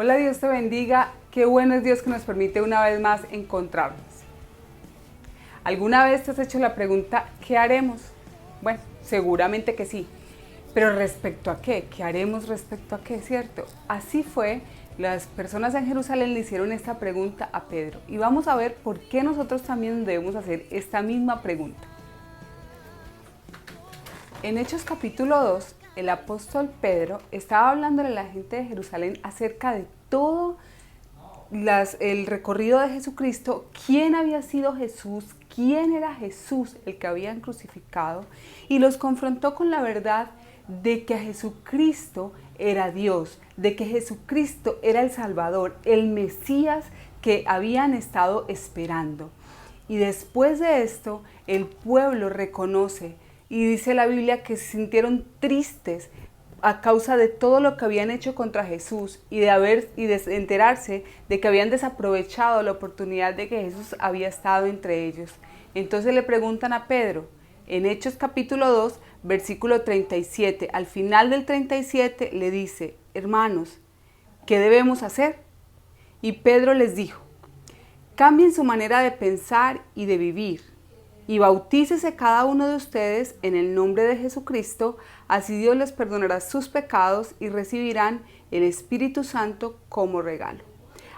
Hola, Dios te bendiga. Qué bueno es Dios que nos permite una vez más encontrarnos. ¿Alguna vez te has hecho la pregunta, ¿qué haremos? Bueno, seguramente que sí. Pero ¿respecto a qué? ¿Qué haremos respecto a qué? ¿Cierto? Así fue, las personas en Jerusalén le hicieron esta pregunta a Pedro. Y vamos a ver por qué nosotros también debemos hacer esta misma pregunta. En Hechos capítulo 2, el apóstol Pedro estaba hablándole a la gente de Jerusalén acerca de todo el recorrido de Jesucristo, quién había sido Jesús, quién era Jesús el que habían crucificado, y los confrontó con la verdad de que Jesucristo era Dios, de que Jesucristo era el Salvador, el Mesías que habían estado esperando. Y después de esto, el pueblo reconoce, y dice la Biblia que se sintieron tristes a causa de todo lo que habían hecho contra Jesús y de enterarse de que habían desaprovechado la oportunidad de que Jesús había estado entre ellos. Entonces le preguntan a Pedro, en Hechos capítulo 2, versículo 37, al final del 37 le dice, hermanos, ¿qué debemos hacer? Y Pedro les dijo, cambien su manera de pensar y de vivir, y bautícese cada uno de ustedes en el nombre de Jesucristo, así Dios les perdonará sus pecados y recibirán el Espíritu Santo como regalo.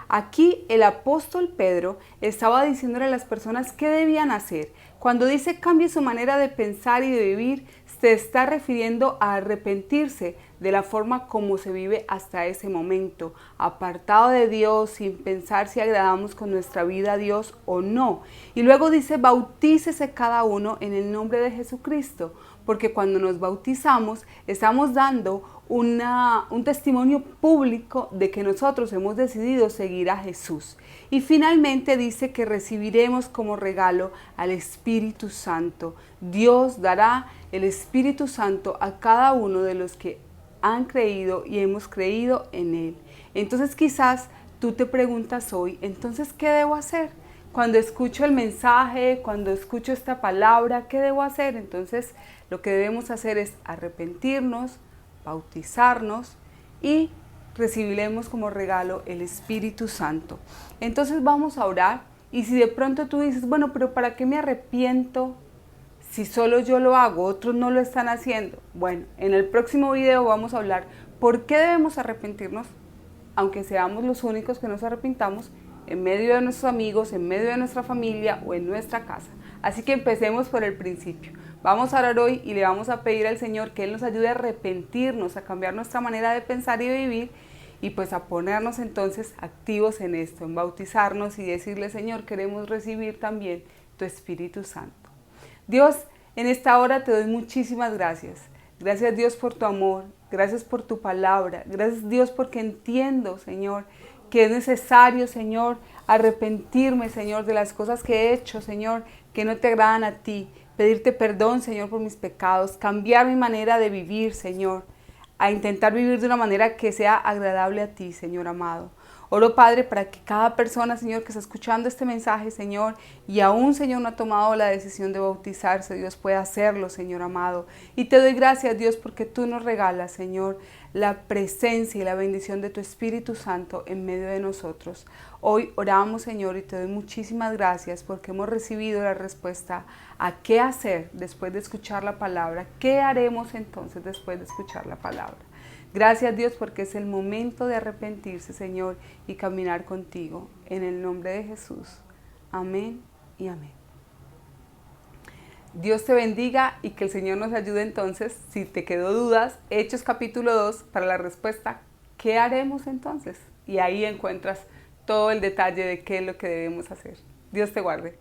Aquí el apóstol Pedro estaba diciéndole a las personas qué debían hacer. Cuando dice cambie su manera de pensar y de vivir, se está refiriendo a arrepentirse de la forma como se vive hasta ese momento, apartado de Dios, sin pensar si agradamos con nuestra vida a Dios o no. Y luego dice bautícese cada uno en el nombre de Jesucristo, porque cuando nos bautizamos estamos dando un testimonio público de que nosotros hemos decidido seguir a Jesús. Y finalmente dice que recibiremos como regalo al Espíritu Santo. Dios dará el Espíritu Santo a cada uno de los que han creído y hemos creído en Él. Entonces quizás tú te preguntas hoy, entonces ¿qué debo hacer? Cuando escucho el mensaje, cuando escucho esta palabra, ¿qué debo hacer? Entonces lo que debemos hacer es arrepentirnos, bautizarnos y recibiremos como regalo el Espíritu Santo. Entonces vamos a orar y si de pronto tú dices, bueno, pero ¿para qué me arrepiento si solo yo lo hago, otros no lo están haciendo? Bueno, en el próximo video vamos a hablar por qué debemos arrepentirnos, aunque seamos los únicos que nos arrepintamos, en medio de nuestros amigos, en medio de nuestra familia o en nuestra casa. Así que empecemos por el principio. Vamos a orar hoy y le vamos a pedir al Señor que Él nos ayude a arrepentirnos, a cambiar nuestra manera de pensar y de vivir y pues a ponernos entonces activos en esto, en bautizarnos y decirle, Señor, queremos recibir también tu Espíritu Santo. Dios, en esta hora te doy muchísimas gracias. Gracias Dios por tu amor, gracias por tu palabra, gracias Dios porque entiendo, Señor, que es necesario, Señor, arrepentirme, Señor, de las cosas que he hecho, Señor, que no te agradan a ti. Pedirte perdón, Señor, por mis pecados, cambiar mi manera de vivir, Señor, a intentar vivir de una manera que sea agradable a ti, Señor amado. Oro, Padre, para que cada persona, Señor, que está escuchando este mensaje, Señor, y aún, Señor, no ha tomado la decisión de bautizarse, Dios pueda hacerlo, Señor amado. Y te doy gracias, Dios, porque tú nos regalas, Señor, la presencia y la bendición de tu Espíritu Santo en medio de nosotros. Hoy oramos, Señor, y te doy muchísimas gracias porque hemos recibido la respuesta a qué hacer después de escuchar la palabra. ¿Qué haremos entonces después de escuchar la palabra? Gracias, Dios, porque es el momento de arrepentirse, Señor, y caminar contigo. En el nombre de Jesús. Amén y amén. Dios te bendiga y que el Señor nos ayude entonces, si te quedó dudas, Hechos capítulo 2 para la respuesta, ¿qué haremos entonces? Y ahí encuentras todo el detalle de qué es lo que debemos hacer. Dios te guarde.